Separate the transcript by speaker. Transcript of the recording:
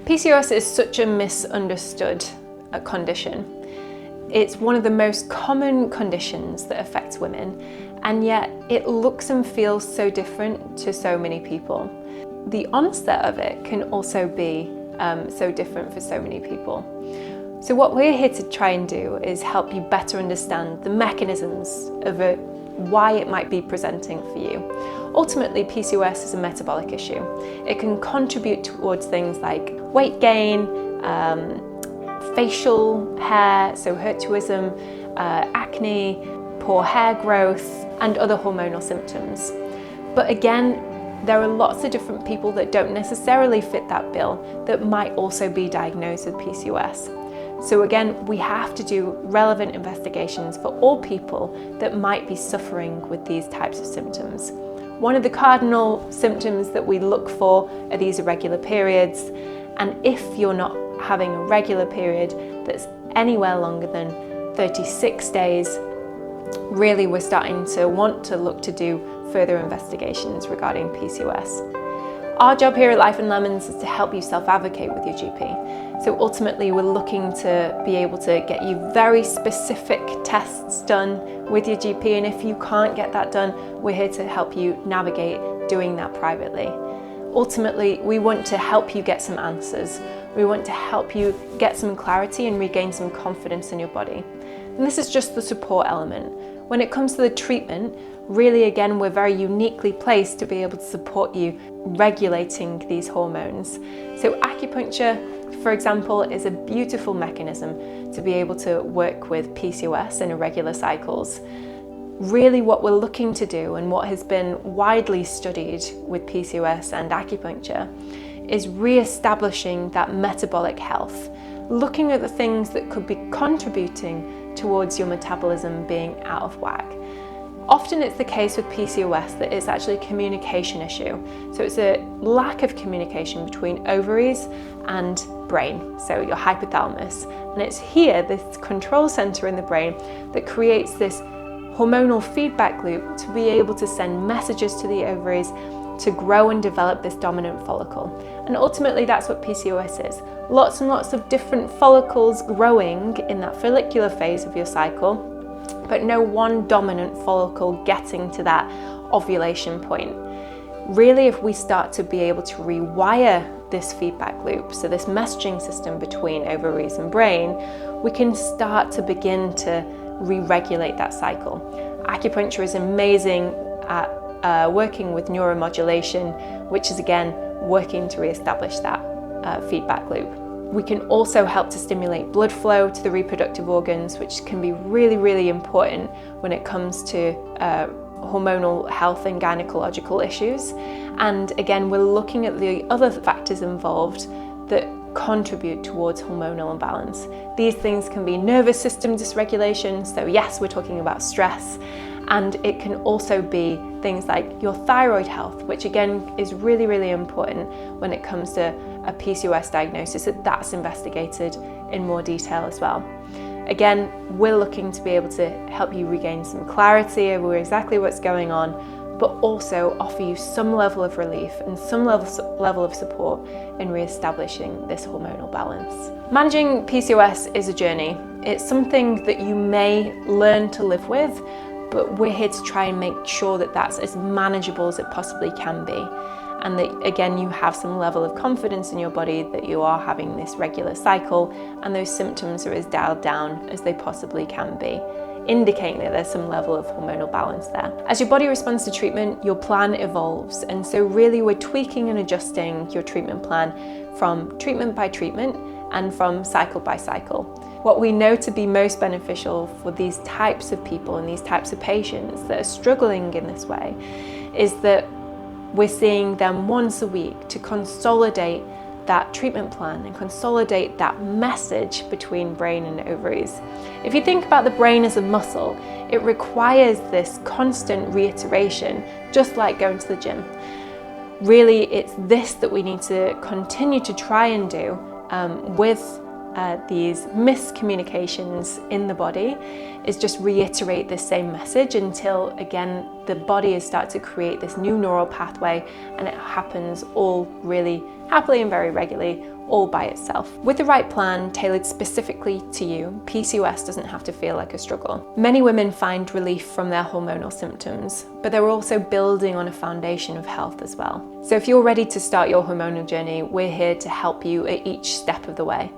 Speaker 1: PCOS is such a misunderstood condition. It's one of the most common conditions that affects women, and yet it looks and feels so different to so many people. The onset of it can also be so different for so many people. So what we're here to try and do is help you better understand the mechanisms of why it might be presenting for you. Ultimately, PCOS is a metabolic issue. It can contribute towards things like weight gain, facial hair, so hirsutism, acne, poor hair growth, and other hormonal symptoms. But again, there are lots of different people that don't necessarily fit that bill that might also be diagnosed with PCOS. So again, we have to do relevant investigations for all people that might be suffering with these types of symptoms. One of the cardinal symptoms that we look for are these irregular periods, and if you're not having a regular period that's anywhere longer than 36 days, really we're starting to want to look to do further investigations regarding PCOS. Our job here at Life in Lemons is to help you self-advocate with your GP. So ultimately we're looking to be able to get you very specific tests done with your GP, and if you can't get that done, we're here to help you navigate doing that privately. Ultimately, we want to help you get some answers. We want to help you get some clarity and regain some confidence in your body. And this is just the support element. When it comes to the treatment, really again, we're very uniquely placed to be able to support you regulating these hormones. So acupuncture, for example, is a beautiful mechanism to be able to work with PCOS and irregular cycles. Really what we're looking to do, and what has been widely studied with PCOS and acupuncture, is re-establishing that metabolic health, looking at the things that could be contributing towards your metabolism being out of whack. Often it's the case with PCOS that it's actually a communication issue. So it's a lack of communication between ovaries and brain, so your hypothalamus. And it's here, this control center in the brain, that creates this hormonal feedback loop to be able to send messages to the ovaries to grow and develop this dominant follicle. And ultimately that's what PCOS is. Lots and lots of different follicles growing in that follicular phase of your cycle, but no one dominant follicle getting to that ovulation point. Really, if we start to be able to rewire this feedback loop, so this messaging system between ovaries and brain, we can start to begin to re-regulate that cycle. Acupuncture is amazing at working with neuromodulation, which is again working to re-establish that feedback loop. We can also help to stimulate blood flow to the reproductive organs, which can be really, really important when it comes to hormonal health and gynecological issues. And again, we're looking at the other factors involved that contribute towards hormonal imbalance. These things can be nervous system dysregulation, so yes, we're talking about stress, and it can also be things like your thyroid health, which again is really, really important when it comes to a PCOS diagnosis, that's investigated in more detail as well. Again, we're looking to be able to help you regain some clarity over exactly what's going on, but also offer you some level of relief and some level of support in re-establishing this hormonal balance. Managing PCOS is a journey. It's something that you may learn to live with, but we're here to try and make sure that that's as manageable as it possibly can be. And that again, you have some level of confidence in your body that you are having this regular cycle and those symptoms are as dialed down as they possibly can be, indicating that there's some level of hormonal balance there. As your body responds to treatment, your plan evolves. And so really we're tweaking and adjusting your treatment plan from treatment by treatment and from cycle by cycle. What we know to be most beneficial for these types of people and these types of patients that are struggling in this way is that we're seeing them once a week to consolidate that treatment plan and consolidate that message between brain and ovaries. If you think about the brain as a muscle, it requires this constant reiteration, just like going to the gym. Really, it's this that we need to continue to try and do with these miscommunications in the body is just reiterate the same message until, again, the body is starting to create this new neural pathway, and it happens all really happily and very regularly, all by itself. With the right plan tailored specifically to you, PCOS doesn't have to feel like a struggle. Many women find relief from their hormonal symptoms, but they're also building on a foundation of health as well. So if you're ready to start your hormonal journey, we're here to help you at each step of the way.